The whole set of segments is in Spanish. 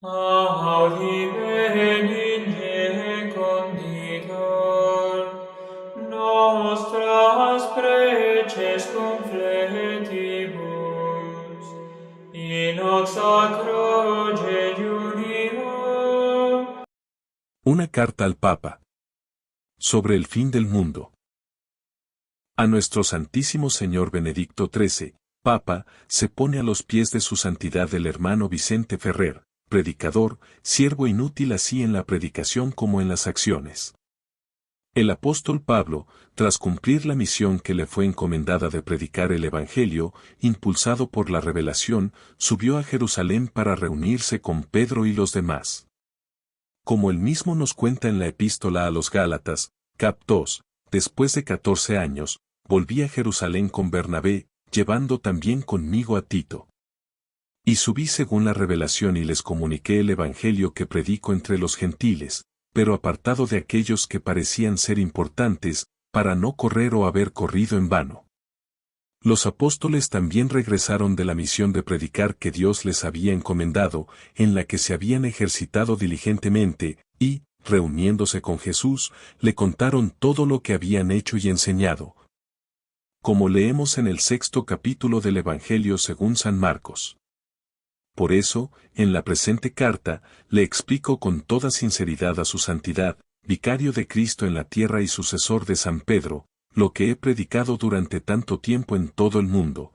Audi benigne conditor, nostras preces confletibus, in hoc sacro jejunio. Una carta al Papa. Sobre el fin del mundo. A nuestro Santísimo Señor Benedicto XIII, Papa, se pone a los pies de su santidad el hermano Vicente Ferrer, predicador, siervo inútil así en la predicación como en las acciones. El apóstol Pablo, tras cumplir la misión que le fue encomendada de predicar el Evangelio, impulsado por la revelación, subió a Jerusalén para reunirse con Pedro y los demás. Como él mismo nos cuenta en la epístola a los Gálatas, cap. 2, después de 14 años, volví a Jerusalén con Bernabé, llevando también conmigo a Tito. Y subí según la revelación y les comuniqué el Evangelio que predico entre los gentiles, pero apartado de aquellos que parecían ser importantes, para no correr o haber corrido en vano. Los apóstoles también regresaron de la misión de predicar que Dios les había encomendado, en la que se habían ejercitado diligentemente, y, reuniéndose con Jesús, le contaron todo lo que habían hecho y enseñado. Como leemos en el 6º capítulo del Evangelio según San Marcos. Por eso, en la presente carta, le explico con toda sinceridad a su santidad, vicario de Cristo en la tierra y sucesor de San Pedro, lo que he predicado durante tanto tiempo en todo el mundo.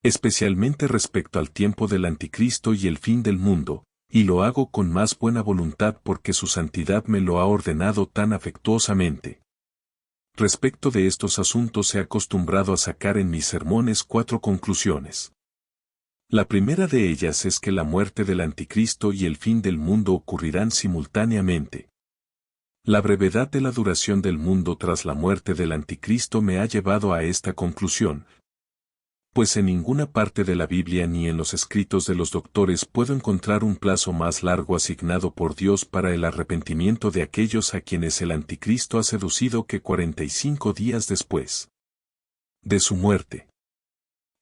Especialmente respecto al tiempo del anticristo y el fin del mundo, y lo hago con más buena voluntad porque su santidad me lo ha ordenado tan afectuosamente. Respecto de estos asuntos he acostumbrado a sacar en mis sermones 4 conclusiones. La primera de ellas es que la muerte del anticristo y el fin del mundo ocurrirán simultáneamente. La brevedad de la duración del mundo tras la muerte del anticristo me ha llevado a esta conclusión, pues en ninguna parte de la Biblia ni en los escritos de los doctores puedo encontrar un plazo más largo asignado por Dios para el arrepentimiento de aquellos a quienes el anticristo ha seducido que 45 días después de su muerte.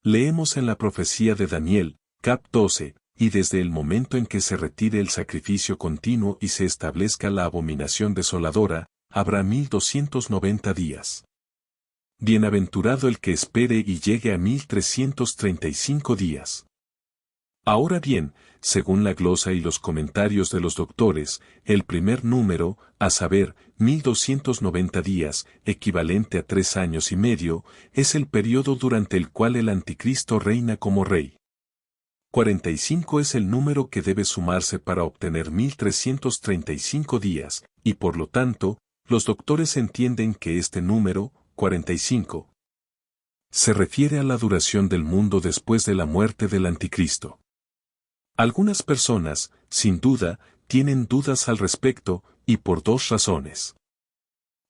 Leemos en la profecía de Daniel, cap. 12, y desde el momento en que se retire el sacrificio continuo y se establezca la abominación desoladora, habrá 1290 días. Bienaventurado el que espere y llegue a 1335 días. Ahora bien, según la glosa y los comentarios de los doctores, el primer número, a saber, 1290 días, equivalente a 3 años y medio, es el periodo durante el cual el anticristo reina como rey. 45 es el número que debe sumarse para obtener 1335 días, y por lo tanto, los doctores entienden que este número, 45, se refiere a la duración del mundo después de la muerte del anticristo. Algunas personas, sin duda, tienen dudas al respecto, y por 2 razones.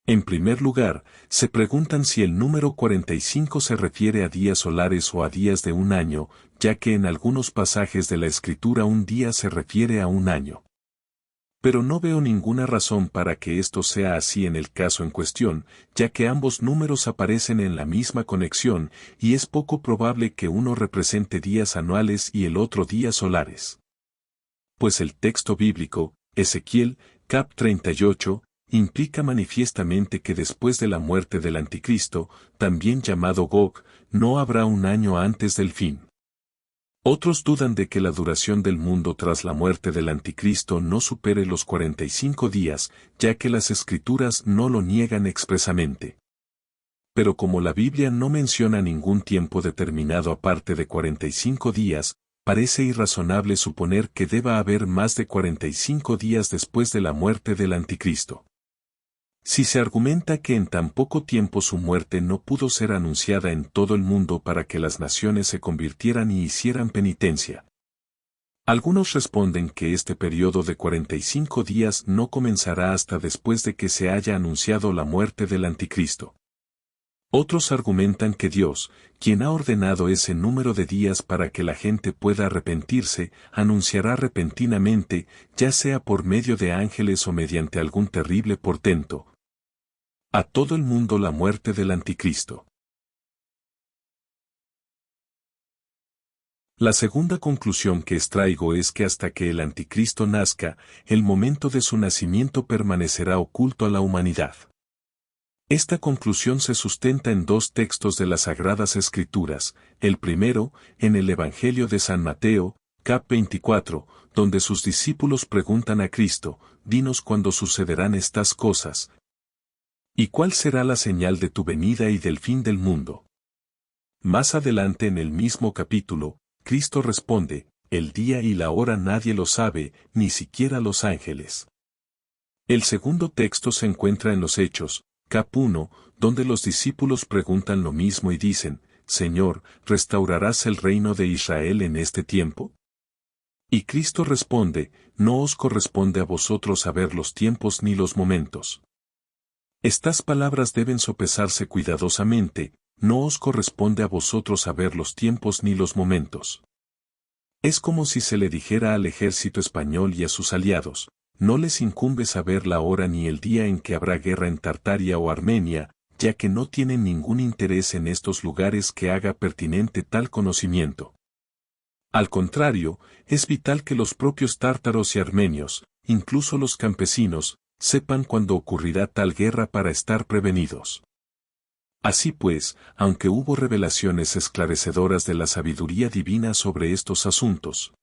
En primer lugar, se preguntan si el número 45 se refiere a días solares o a días de un año, ya que en algunos pasajes de la Escritura un día se refiere a un año. Pero no veo ninguna razón para que esto sea así en el caso en cuestión, ya que ambos números aparecen en la misma conexión, y es poco probable que uno represente días anuales y el otro días solares. Pues el texto bíblico, Ezequiel, cap. 38, implica manifiestamente que después de la muerte del anticristo, también llamado Gog, no habrá un año antes del fin. Otros dudan de que la duración del mundo tras la muerte del anticristo no supere los 45 días, ya que las escrituras no lo niegan expresamente. Pero como la Biblia no menciona ningún tiempo determinado aparte de 45 días, parece irrazonable suponer que deba haber más de 45 días después de la muerte del anticristo. Si se argumenta que en tan poco tiempo su muerte no pudo ser anunciada en todo el mundo para que las naciones se convirtieran y hicieran penitencia. Algunos responden que este periodo de 45 días no comenzará hasta después de que se haya anunciado la muerte del anticristo. Otros argumentan que Dios, quien ha ordenado ese número de días para que la gente pueda arrepentirse, anunciará repentinamente, ya sea por medio de ángeles o mediante algún terrible portento, a todo el mundo la muerte del anticristo. La segunda conclusión que extraigo es que hasta que el anticristo nazca, el momento de su nacimiento permanecerá oculto a la humanidad. Esta conclusión se sustenta en dos textos de las Sagradas Escrituras, el primero, en el Evangelio de San Mateo, cap. 24, donde sus discípulos preguntan a Cristo, «Dinos cuándo sucederán estas cosas, ¿y cuál será la señal de tu venida y del fin del mundo?». Más adelante en el mismo capítulo, Cristo responde, «El día y la hora nadie lo sabe, ni siquiera los ángeles». El segundo texto se encuentra en los Hechos, cap. 1, donde los discípulos preguntan lo mismo y dicen, «Señor, ¿restaurarás el reino de Israel en este tiempo?». Y Cristo responde, «No os corresponde a vosotros saber los tiempos ni los momentos». Estas palabras deben sopesarse cuidadosamente, no os corresponde a vosotros saber los tiempos ni los momentos. Es como si se le dijera al ejército español y a sus aliados, no les incumbe saber la hora ni el día en que habrá guerra en Tartaria o Armenia, ya que no tienen ningún interés en estos lugares que haga pertinente tal conocimiento. Al contrario, es vital que los propios tártaros y armenios, incluso los campesinos, sepan cuándo ocurrirá tal guerra para estar prevenidos. Así pues, aunque hubo revelaciones esclarecedoras de la sabiduría divina sobre estos asuntos,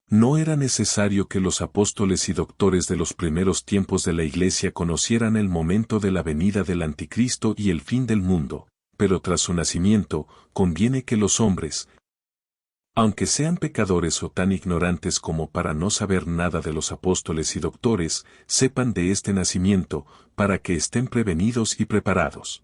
no era necesario que los apóstoles y doctores de los primeros tiempos de la Iglesia conocieran el momento de la venida del Anticristo y el fin del mundo, pero tras su nacimiento, conviene que los hombres, aunque sean pecadores o tan ignorantes como para no saber nada de los apóstoles y doctores, sepan de este nacimiento, para que estén prevenidos y preparados.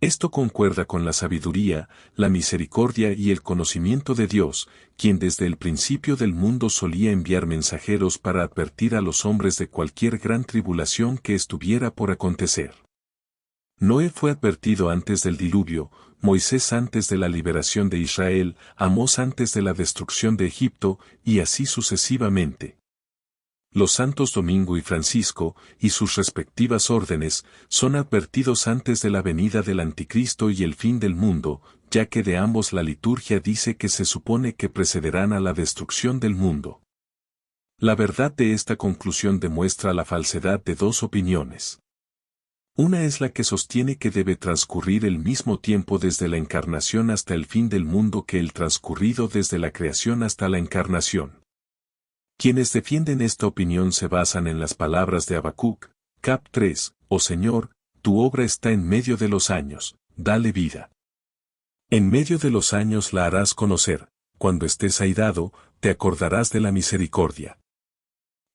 Esto concuerda con la sabiduría, la misericordia y el conocimiento de Dios, quien desde el principio del mundo solía enviar mensajeros para advertir a los hombres de cualquier gran tribulación que estuviera por acontecer. Noé fue advertido antes del diluvio, Moisés antes de la liberación de Israel, Amós antes de la destrucción de Egipto, y así sucesivamente. Los santos Domingo y Francisco, y sus respectivas órdenes, son advertidos antes de la venida del Anticristo y el fin del mundo, ya que de ambos la liturgia dice que se supone que precederán a la destrucción del mundo. La verdad de esta conclusión demuestra la falsedad de dos opiniones. Una es la que sostiene que debe transcurrir el mismo tiempo desde la encarnación hasta el fin del mundo que el transcurrido desde la creación hasta la encarnación. Quienes defienden esta opinión se basan en las palabras de Habacuc, cap. 3, «Oh Señor, tu obra está en medio de los años, dale vida. En medio de los años la harás conocer, cuando estés airado, te acordarás de la misericordia».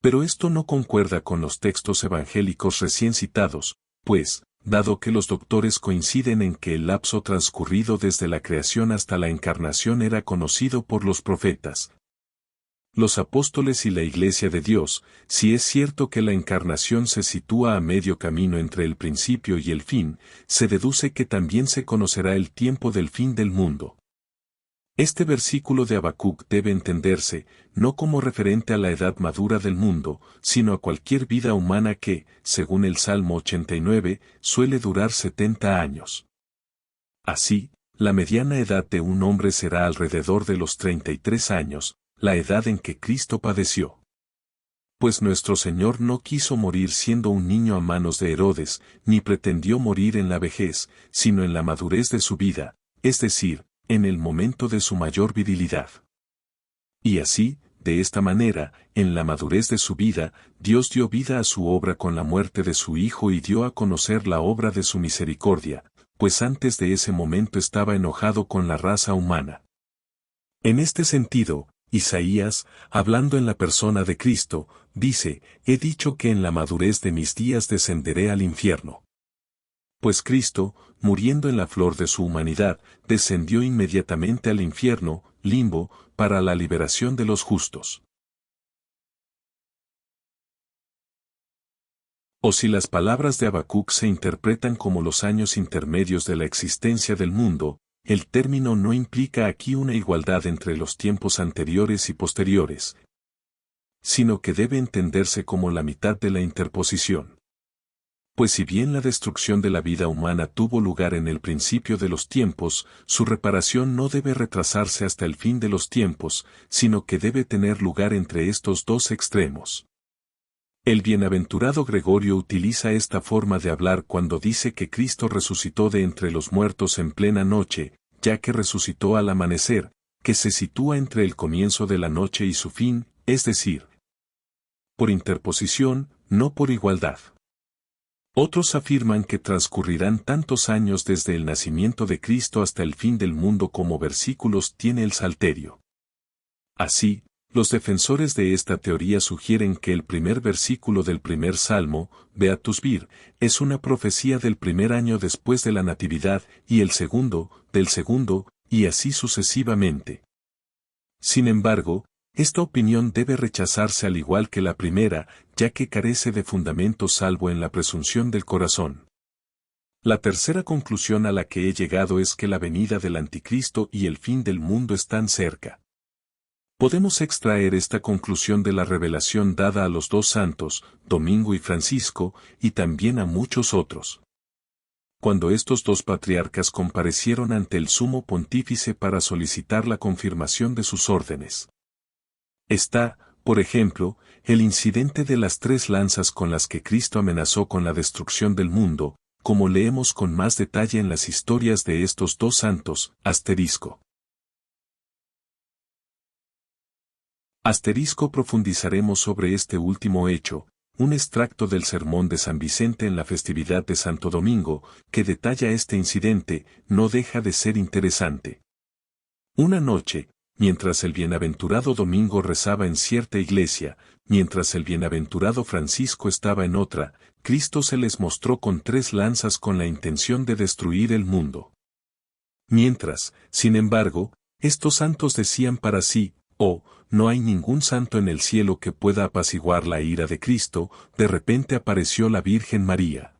Pero esto no concuerda con los textos evangélicos recién citados, pues, dado que los doctores coinciden en que el lapso transcurrido desde la creación hasta la encarnación era conocido por los profetas, los apóstoles y la Iglesia de Dios, si es cierto que la encarnación se sitúa a medio camino entre el principio y el fin, se deduce que también se conocerá el tiempo del fin del mundo. Este versículo de Habacuc debe entenderse, no como referente a la edad madura del mundo, sino a cualquier vida humana que, según el Salmo 89, suele durar 70 años. Así, la mediana edad de un hombre será alrededor de los 33 años, la edad en que Cristo padeció. Pues nuestro Señor no quiso morir siendo un niño a manos de Herodes, ni pretendió morir en la vejez, sino en la madurez de su vida, es decir, en el momento de su mayor virilidad. Y así, de esta manera, en la madurez de su vida, Dios dio vida a su obra con la muerte de su Hijo y dio a conocer la obra de su misericordia, pues antes de ese momento estaba enojado con la raza humana. En este sentido, Isaías, hablando en la persona de Cristo, dice, «He dicho que en la madurez de mis días descenderé al infierno». Pues Cristo, muriendo en la flor de su humanidad, descendió inmediatamente al infierno, limbo, para la liberación de los justos. O si las palabras de Habacuc se interpretan como los años intermedios de la existencia del mundo, el término no implica aquí una igualdad entre los tiempos anteriores y posteriores, sino que debe entenderse como la mitad de la interposición. Pues si bien la destrucción de la vida humana tuvo lugar en el principio de los tiempos, su reparación no debe retrasarse hasta el fin de los tiempos, sino que debe tener lugar entre estos dos extremos. El bienaventurado Gregorio utiliza esta forma de hablar cuando dice que Cristo resucitó de entre los muertos en plena noche, ya que resucitó al amanecer, que se sitúa entre el comienzo de la noche y su fin, es decir, por interposición, no por igualdad. Otros afirman que transcurrirán tantos años desde el nacimiento de Cristo hasta el fin del mundo como versículos tiene el Salterio. Así, los defensores de esta teoría sugieren que el primer versículo del primer salmo, Beatus vir, es una profecía del primer año después de la Natividad y el segundo, del segundo, y así sucesivamente. Sin embargo, esta opinión debe rechazarse al igual que la primera, ya que carece de fundamento salvo en la presunción del corazón. La tercera conclusión a la que he llegado es que la venida del Anticristo y el fin del mundo están cerca. Podemos extraer esta conclusión de la revelación dada a los dos santos, Domingo y Francisco, y también a muchos otros. Cuando estos dos patriarcas comparecieron ante el sumo pontífice para solicitar la confirmación de sus órdenes. Está, por ejemplo, el incidente de las 3 lanzas con las que Cristo amenazó con la destrucción del mundo, como leemos con más detalle en las historias de estos dos santos, profundizaremos sobre este último hecho, un extracto del sermón de San Vicente en la festividad de Santo Domingo, que detalla este incidente, no deja de ser interesante. Una noche, mientras el bienaventurado Domingo rezaba en cierta iglesia, mientras el bienaventurado Francisco estaba en otra, Cristo se les mostró con 3 lanzas con la intención de destruir el mundo. Mientras, sin embargo, estos santos decían para sí, oh, no hay ningún santo en el cielo que pueda apaciguar la ira de Cristo, de repente apareció la Virgen María.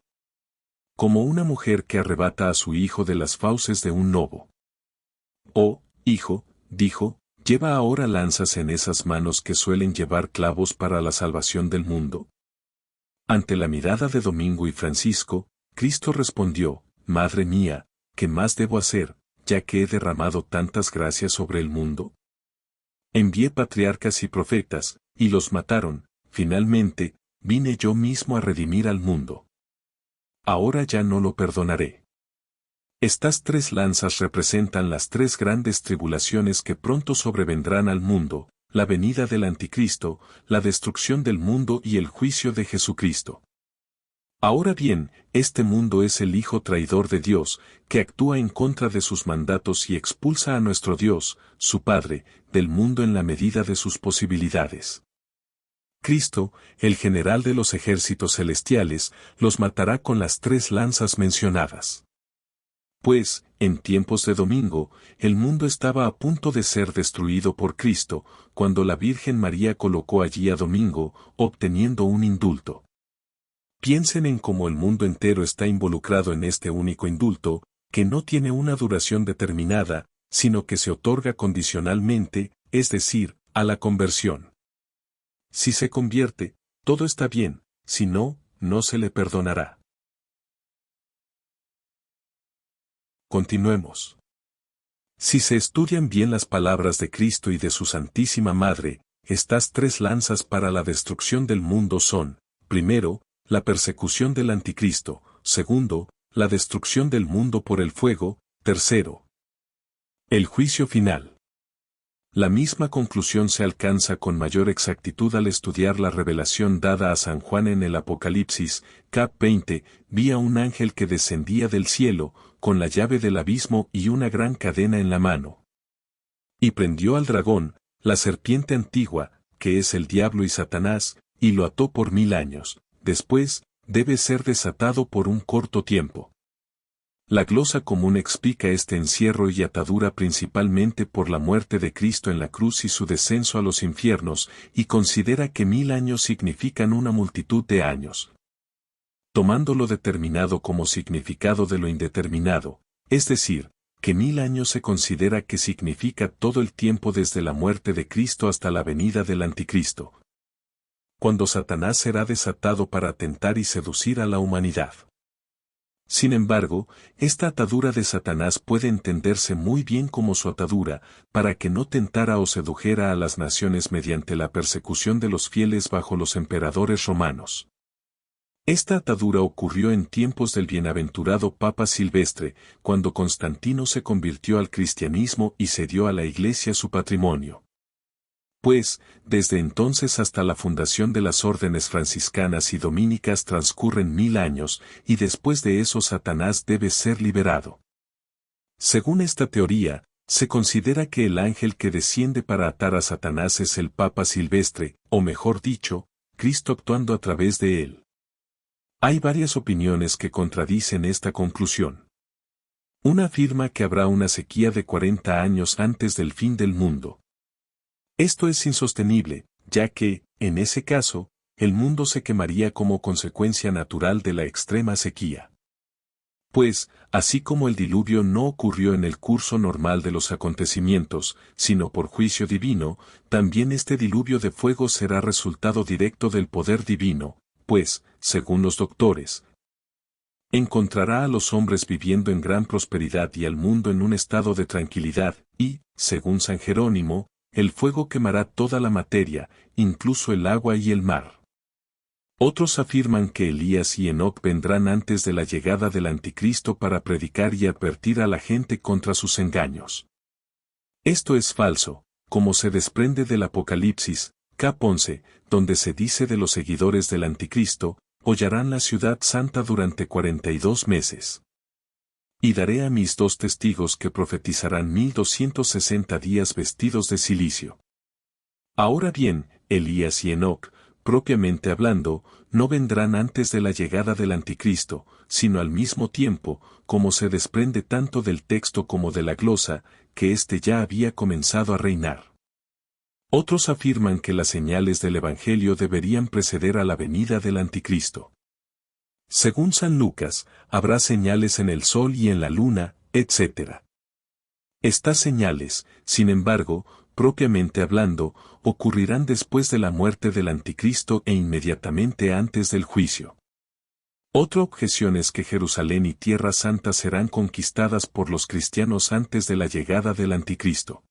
Como una mujer que arrebata a su hijo de las fauces de un lobo. Oh, hijo, dijo, ¿lleva ahora lanzas en esas manos que suelen llevar clavos para la salvación del mundo? Ante la mirada de Domingo y Francisco, Cristo respondió, Madre mía, ¿qué más debo hacer, ya que he derramado tantas gracias sobre el mundo? Envié patriarcas y profetas, y los mataron, finalmente, vine yo mismo a redimir al mundo. Ahora ya no lo perdonaré. Estas 3 lanzas representan las 3 grandes tribulaciones que pronto sobrevendrán al mundo, la venida del Anticristo, la destrucción del mundo y el juicio de Jesucristo. Ahora bien, este mundo es el hijo traidor de Dios, que actúa en contra de sus mandatos y expulsa a nuestro Dios, su Padre, del mundo en la medida de sus posibilidades. Cristo, el general de los ejércitos celestiales, los matará con las 3 lanzas mencionadas. Pues, en tiempos de Domingo, el mundo estaba a punto de ser destruido por Cristo, cuando la Virgen María colocó allí a Domingo, obteniendo un indulto. Piensen en cómo el mundo entero está involucrado en este único indulto, que no tiene una duración determinada, sino que se otorga condicionalmente, es decir, a la conversión. Si se convierte, todo está bien, si no, no se le perdonará. Continuemos. Si se estudian bien las palabras de Cristo y de su Santísima Madre, estas 3 lanzas para la destrucción del mundo son, primero, la persecución del Anticristo, segundo, la destrucción del mundo por el fuego, tercero, el juicio final. La misma conclusión se alcanza con mayor exactitud al estudiar la revelación dada a San Juan en el Apocalipsis, cap. 20, vi a un ángel que descendía del cielo, con la llave del abismo y una gran cadena en la mano. Y prendió al dragón, la serpiente antigua, que es el diablo y Satanás, y lo ató por 1000 años. Después, debe ser desatado por un corto tiempo. La glosa común explica este encierro y atadura principalmente por la muerte de Cristo en la cruz y su descenso a los infiernos, y considera que 1000 años significan una multitud de años. Tomando lo determinado como significado de lo indeterminado, es decir, que 1000 años se considera que significa todo el tiempo desde la muerte de Cristo hasta la venida del Anticristo. cuando Satanás será desatado para tentar y seducir a la humanidad. Sin embargo, esta atadura de Satanás puede entenderse muy bien como su atadura, para que no tentara o sedujera a las naciones mediante la persecución de los fieles bajo los emperadores romanos. Esta atadura ocurrió en tiempos del bienaventurado Papa Silvestre, cuando Constantino se convirtió al cristianismo y cedió a la Iglesia su patrimonio. Pues, desde entonces hasta la fundación de las órdenes franciscanas y dominicas transcurren 1000 años, y después de eso Satanás debe ser liberado. Según esta teoría, se considera que el ángel que desciende para atar a Satanás es el Papa Silvestre, o mejor dicho, Cristo actuando a través de él. Hay varias opiniones que contradicen esta conclusión. Una afirma que habrá una sequía de 40 años antes del fin del mundo. Esto es insostenible, ya que, en ese caso, el mundo se quemaría como consecuencia natural de la extrema sequía. Pues, así como el diluvio no ocurrió en el curso normal de los acontecimientos, sino por juicio divino, también este diluvio de fuego será resultado directo del poder divino, pues, según los doctores, encontrará a los hombres viviendo en gran prosperidad y al mundo en un estado de tranquilidad, y, según San Jerónimo, el fuego quemará toda la materia, incluso el agua y el mar. Otros afirman que Elías y Enoc vendrán antes de la llegada del Anticristo para predicar y advertir a la gente contra sus engaños. Esto es falso, como se desprende del Apocalipsis, cap. 11, donde se dice de los seguidores del Anticristo, hollarán la ciudad santa durante 42 meses. Y daré a mis 2 testigos que profetizarán 1260 días vestidos de cilicio. Ahora bien, Elías y Enoc, propiamente hablando, no vendrán antes de la llegada del Anticristo, sino al mismo tiempo, como se desprende tanto del texto como de la glosa, que éste ya había comenzado a reinar. Otros afirman que las señales del Evangelio deberían preceder a la venida del Anticristo. Según San Lucas, habrá señales en el sol y en la luna, etc. Estas señales, sin embargo, propiamente hablando, ocurrirán después de la muerte del Anticristo e inmediatamente antes del juicio. Otra objeción es que Jerusalén y Tierra Santa serán conquistadas por los cristianos antes de la llegada del Anticristo.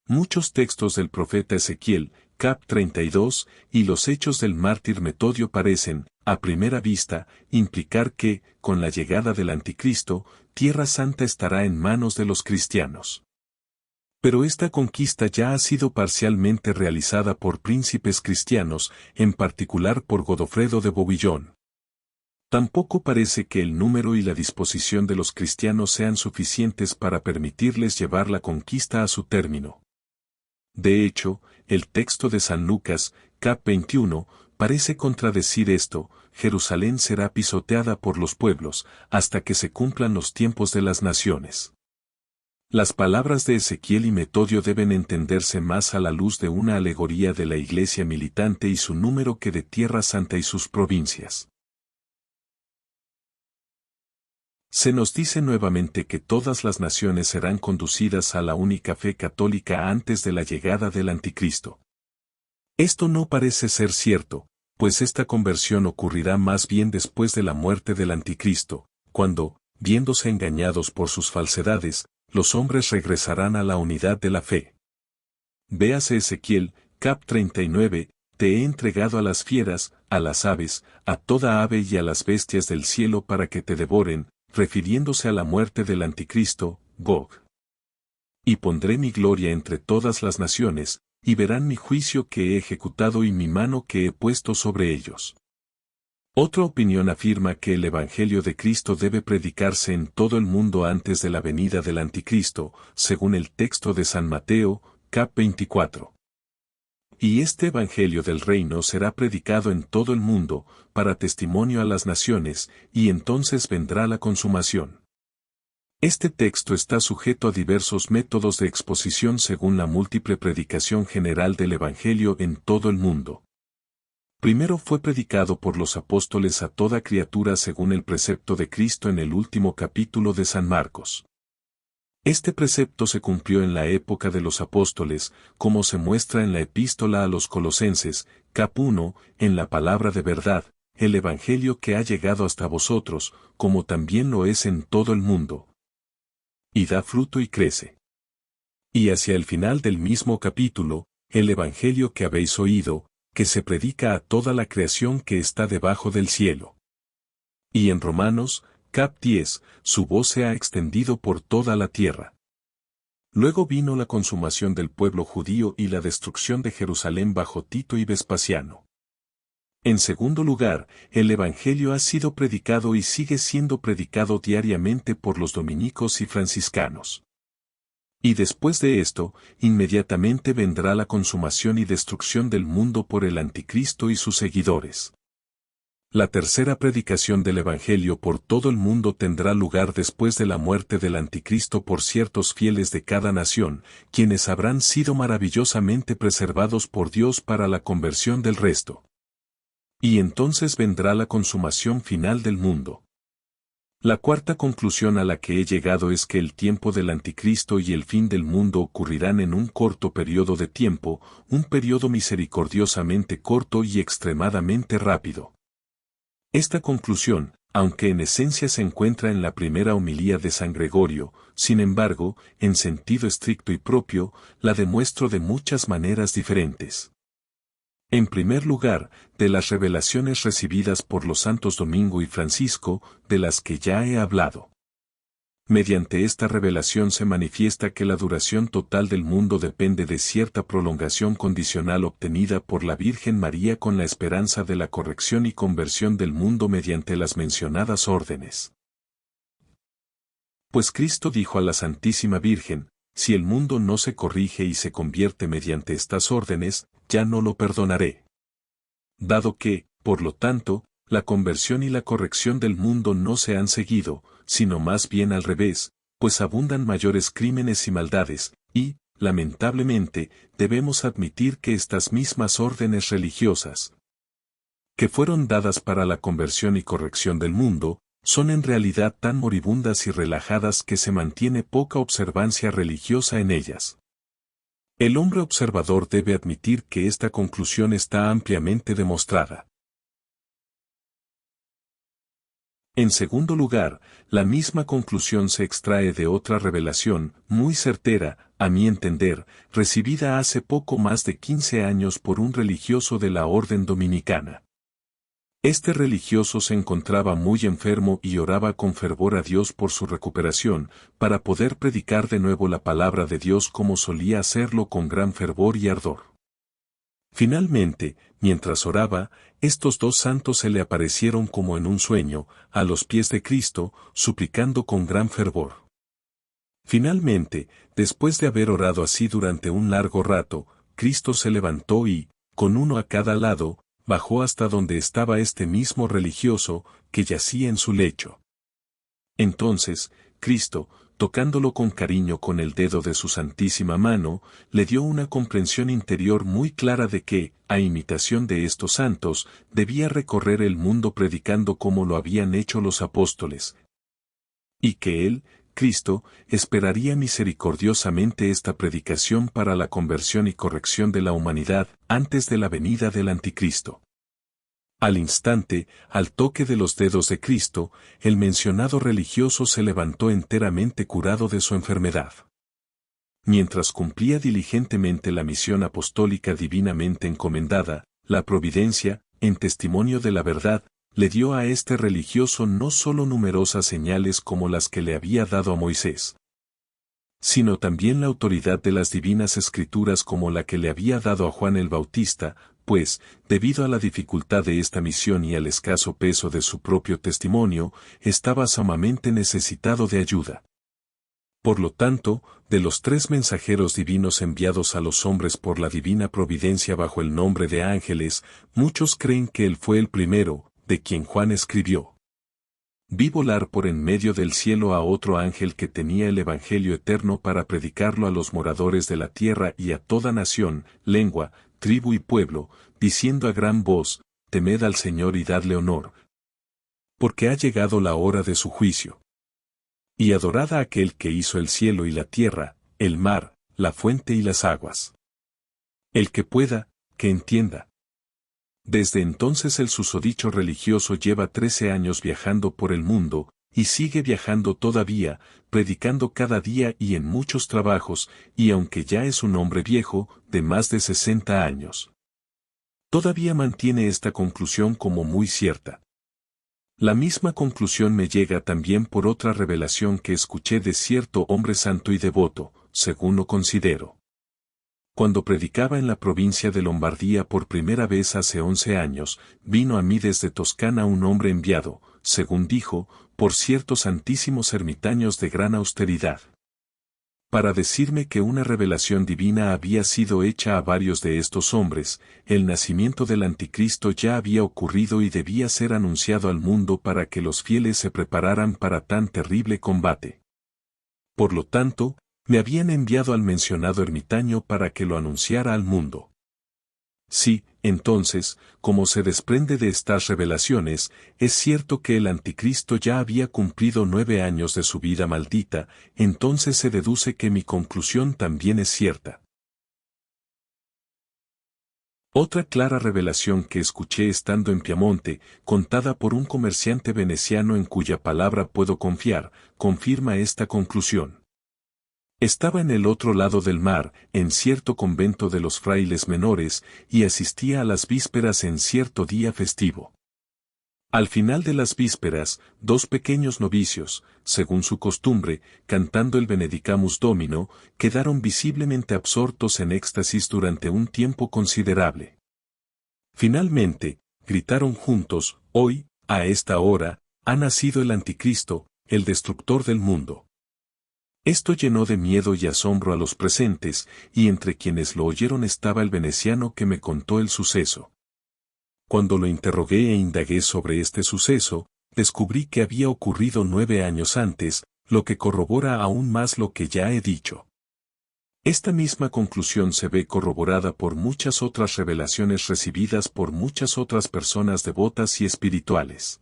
Muchos textos del profeta Ezequiel, cap. 32, y los hechos del mártir Metodio parecen, a primera vista, implicar que, con la llegada del Anticristo, Tierra Santa estará en manos de los cristianos. Pero esta conquista ya ha sido parcialmente realizada por príncipes cristianos, en particular por Godofredo de Bobillón. Tampoco parece que el número y la disposición de los cristianos sean suficientes para permitirles llevar la conquista a su término. De hecho, el texto de San Lucas, cap. 21, parece contradecir esto: Jerusalén será pisoteada por los pueblos, hasta que se cumplan los tiempos de las naciones. Las palabras de Ezequiel y Metodio deben entenderse más a la luz de una alegoría de la Iglesia militante y su número que de Tierra Santa y sus provincias. Se nos dice nuevamente que todas las naciones serán conducidas a la única fe católica antes de la llegada del Anticristo. Esto no parece ser cierto, pues esta conversión ocurrirá más bien después de la muerte del Anticristo, cuando, viéndose engañados por sus falsedades, los hombres regresarán a la unidad de la fe. Véase Ezequiel, cap. 39, te he entregado a las fieras, a las aves, a toda ave y a las bestias del cielo para que te devoren, refiriéndose a la muerte del Anticristo, Gog. Y pondré mi gloria entre todas las naciones, y verán mi juicio que he ejecutado y mi mano que he puesto sobre ellos. Otra opinión afirma que el Evangelio de Cristo debe predicarse en todo el mundo antes de la venida del Anticristo, según el texto de San Mateo, cap. 24. Y este Evangelio del Reino será predicado en todo el mundo, para testimonio a las naciones, y entonces vendrá la consumación. Este texto está sujeto a diversos métodos de exposición según la múltiple predicación general del Evangelio en todo el mundo. Primero fue predicado por los apóstoles a toda criatura según el precepto de Cristo en el último capítulo de San Marcos. Este precepto se cumplió en la época de los apóstoles, como se muestra en la epístola a los Colosenses, cap. 1, en la palabra de verdad, el Evangelio que ha llegado hasta vosotros, como también lo es en todo el mundo. Y da fruto y crece. Y hacia el final del mismo capítulo, el Evangelio que habéis oído, que se predica a toda la creación que está debajo del cielo. Y en Romanos, cap. 10, su voz se ha extendido por toda la tierra. Luego vino la consumación del pueblo judío y la destrucción de Jerusalén bajo Tito y Vespasiano. En segundo lugar, el Evangelio ha sido predicado y sigue siendo predicado diariamente por los dominicos y franciscanos. Y después de esto, inmediatamente vendrá la consumación y destrucción del mundo por el Anticristo y sus seguidores. La tercera predicación del Evangelio por todo el mundo tendrá lugar después de la muerte del Anticristo por ciertos fieles de cada nación, quienes habrán sido maravillosamente preservados por Dios para la conversión del resto. Y entonces vendrá la consumación final del mundo. La cuarta conclusión a la que he llegado es que el tiempo del Anticristo y el fin del mundo ocurrirán en un corto periodo de tiempo, un periodo misericordiosamente corto y extremadamente rápido. Esta conclusión, aunque en esencia se encuentra en la primera homilía de San Gregorio, sin embargo, en sentido estricto y propio, la demuestro de muchas maneras diferentes. En primer lugar, de las revelaciones recibidas por los santos Domingo y Francisco, de las que ya he hablado. Mediante esta revelación se manifiesta que la duración total del mundo depende de cierta prolongación condicional obtenida por la Virgen María con la esperanza de la corrección y conversión del mundo mediante las mencionadas órdenes. Pues Cristo dijo a la Santísima Virgen, si el mundo no se corrige y se convierte mediante estas órdenes, ya no lo perdonaré. Dado que, por lo tanto, la conversión y la corrección del mundo no se han seguido, sino más bien al revés, pues abundan mayores crímenes y maldades, y, lamentablemente, debemos admitir que estas mismas órdenes religiosas, que fueron dadas para la conversión y corrección del mundo, son en realidad tan moribundas y relajadas que se mantiene poca observancia religiosa en ellas. El hombre observador debe admitir que esta conclusión está ampliamente demostrada. En segundo lugar, la misma conclusión se extrae de otra revelación, muy certera, a mi entender, recibida hace poco más de 15 años por un religioso de la orden dominicana. Este religioso se encontraba muy enfermo y oraba con fervor a Dios por su recuperación, para poder predicar de nuevo la palabra de Dios como solía hacerlo con gran fervor y ardor. Finalmente, mientras oraba, estos dos santos se le aparecieron como en un sueño, a los pies de Cristo, suplicando con gran fervor. Finalmente, después de haber orado así durante un largo rato, Cristo se levantó y, con uno a cada lado, bajó hasta donde estaba este mismo religioso, que yacía en su lecho. Entonces, Cristo, tocándolo con cariño con el dedo de su santísima mano, le dio una comprensión interior muy clara de que, a imitación de estos santos, debía recorrer el mundo predicando como lo habían hecho los apóstoles. Y que él, Cristo, esperaría misericordiosamente esta predicación para la conversión y corrección de la humanidad antes de la venida del Anticristo. Al instante, al toque de los dedos de Cristo, el mencionado religioso se levantó enteramente curado de su enfermedad. Mientras cumplía diligentemente la misión apostólica divinamente encomendada, la providencia, en testimonio de la verdad, le dio a este religioso no solo numerosas señales como las que le había dado a Moisés, sino también la autoridad de las divinas escrituras como la que le había dado a Juan el Bautista, pues, debido a la dificultad de esta misión y al escaso peso de su propio testimonio, estaba sumamente necesitado de ayuda. Por lo tanto, de los 3 mensajeros divinos enviados a los hombres por la divina providencia bajo el nombre de ángeles, muchos creen que él fue el primero, de quien Juan escribió. Vi volar por en medio del cielo a otro ángel que tenía el Evangelio eterno para predicarlo a los moradores de la tierra y a toda nación, lengua, tribu y pueblo, diciendo a gran voz, temed al Señor y dadle honor, porque ha llegado la hora de su juicio. Y adorad a aquel que hizo el cielo y la tierra, el mar, la fuente y las aguas. El que pueda, que entienda. Desde entonces el susodicho religioso lleva 13 años viajando por el mundo, y sigue viajando todavía, predicando cada día y en muchos trabajos, y aunque ya es un hombre viejo, de más de 60 años. Todavía mantiene esta conclusión como muy cierta. La misma conclusión me llega también por otra revelación que escuché de cierto hombre santo y devoto, según lo considero. Cuando predicaba en la provincia de Lombardía por primera vez hace 11 años, vino a mí desde Toscana un hombre enviado, según dijo, por ciertos santísimos ermitaños de gran austeridad, para decirme que una revelación divina había sido hecha a varios de estos hombres, el nacimiento del anticristo ya había ocurrido y debía ser anunciado al mundo para que los fieles se prepararan para tan terrible combate. Por lo tanto, me habían enviado al mencionado ermitaño para que lo anunciara al mundo. Sí, entonces, como se desprende de estas revelaciones, es cierto que el anticristo ya había cumplido 9 años de su vida maldita, entonces se deduce que mi conclusión también es cierta. Otra clara revelación que escuché estando en Piamonte, contada por un comerciante veneciano en cuya palabra puedo confiar, confirma esta conclusión. Estaba en el otro lado del mar, en cierto convento de los frailes menores, y asistía a las vísperas en cierto día festivo. Al final de las vísperas, 2 pequeños novicios, según su costumbre, cantando el Benedicamus Domino, quedaron visiblemente absortos en éxtasis durante un tiempo considerable. Finalmente, gritaron juntos, hoy, a esta hora, ha nacido el anticristo, el destructor del mundo. Esto llenó de miedo y asombro a los presentes, y entre quienes lo oyeron estaba el veneciano que me contó el suceso. Cuando lo interrogué e indagué sobre este suceso, descubrí que había ocurrido 9 años antes, lo que corrobora aún más lo que ya he dicho. Esta misma conclusión se ve corroborada por muchas otras revelaciones recibidas por muchas otras personas devotas y espirituales.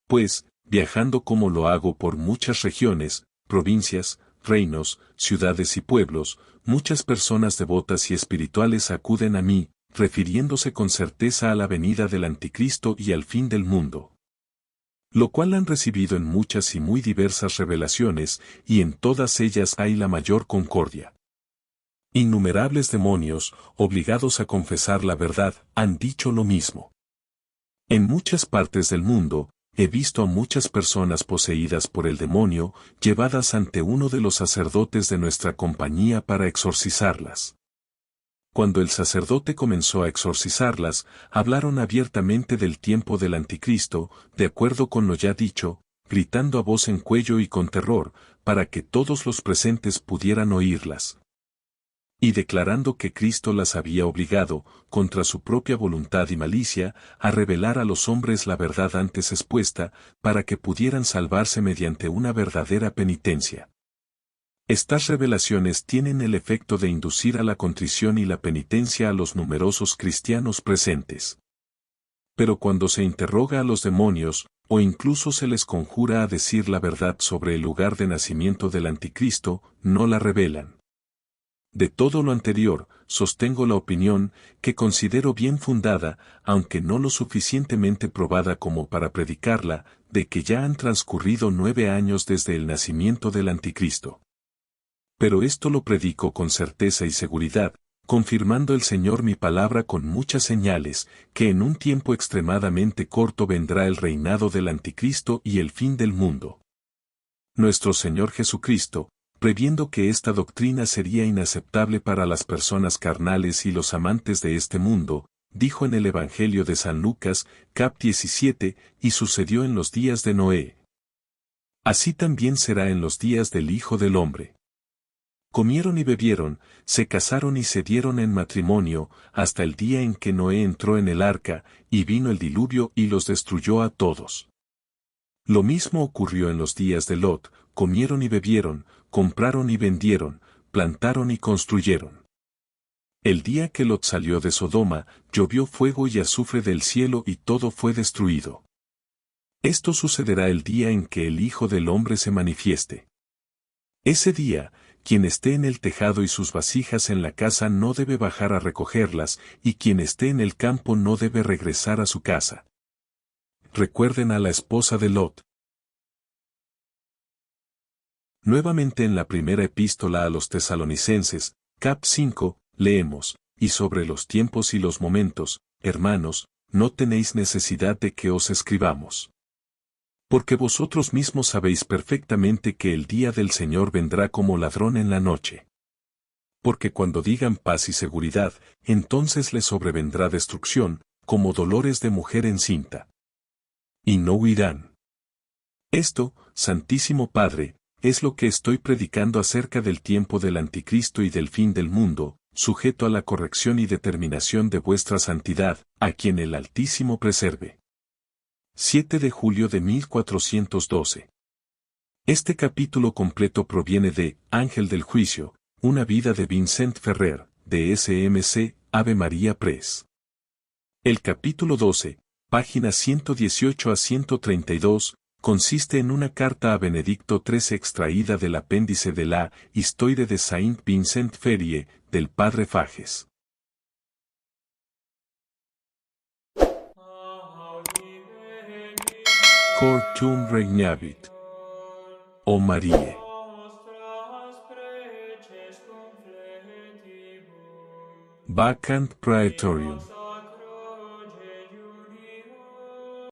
Pues, viajando como lo hago por muchas regiones, provincias, reinos, ciudades y pueblos, muchas personas devotas y espirituales acuden a mí, refiriéndose con certeza a la venida del anticristo y al fin del mundo. Lo cual han recibido en muchas y muy diversas revelaciones, y en todas ellas hay la mayor concordia. Innumerables demonios, obligados a confesar la verdad, han dicho lo mismo. En muchas partes del mundo, he visto a muchas personas poseídas por el demonio, llevadas ante uno de los sacerdotes de nuestra compañía para exorcizarlas. Cuando el sacerdote comenzó a exorcizarlas, hablaron abiertamente del tiempo del anticristo, de acuerdo con lo ya dicho, gritando a voz en cuello y con terror, para que todos los presentes pudieran oírlas. Y declarando que Cristo las había obligado, contra su propia voluntad y malicia, a revelar a los hombres la verdad antes expuesta, para que pudieran salvarse mediante una verdadera penitencia. Estas revelaciones tienen el efecto de inducir a la contrición y la penitencia a los numerosos cristianos presentes. Pero cuando se interroga a los demonios, o incluso se les conjura a decir la verdad sobre el lugar de nacimiento del anticristo, no la revelan. De todo lo anterior, sostengo la opinión, que considero bien fundada, aunque no lo suficientemente probada como para predicarla, de que ya han transcurrido 9 años desde el nacimiento del anticristo. Pero esto lo predico con certeza y seguridad, confirmando el Señor mi palabra con muchas señales, que en un tiempo extremadamente corto vendrá el reinado del anticristo y el fin del mundo. Nuestro Señor Jesucristo, previendo que esta doctrina sería inaceptable para las personas carnales y los amantes de este mundo, dijo en el Evangelio de San Lucas, cap 17, y sucedió en los días de Noé. Así también será en los días del Hijo del Hombre. Comieron y bebieron, se casaron y se dieron en matrimonio, hasta el día en que Noé entró en el arca, y vino el diluvio y los destruyó a todos. Lo mismo ocurrió en los días de Lot, comieron y bebieron, compraron y vendieron, plantaron y construyeron. El día que Lot salió de Sodoma, llovió fuego y azufre del cielo y todo fue destruido. Esto sucederá el día en que el Hijo del Hombre se manifieste. Ese día, quien esté en el tejado y sus vasijas en la casa no debe bajar a recogerlas, y quien esté en el campo no debe regresar a su casa. Recuerden a la esposa de Lot. Nuevamente en la primera epístola a los tesalonicenses, cap 5, leemos, y sobre los tiempos y los momentos, hermanos, no tenéis necesidad de que os escribamos. Porque vosotros mismos sabéis perfectamente que el día del Señor vendrá como ladrón en la noche. Porque cuando digan paz y seguridad, entonces les sobrevendrá destrucción, como dolores de mujer encinta. Y no huirán. Esto, Santísimo Padre, es lo que estoy predicando acerca del tiempo del Anticristo y del fin del mundo, sujeto a la corrección y determinación de vuestra santidad, a quien el Altísimo preserve. 7 de julio de 1412. Este capítulo completo proviene de Ángel del Juicio, una vida de Vincent Ferrer, de SMC, Ave María Press. El capítulo 12, páginas 118 a 132, consiste en una carta a Benedicto XIII extraída del apéndice de la Histoire de Saint Vincent Ferrier, del padre Fages. Cor tuum regnavit, o Marie. Nostras preces confletibus. Vacant praetorium.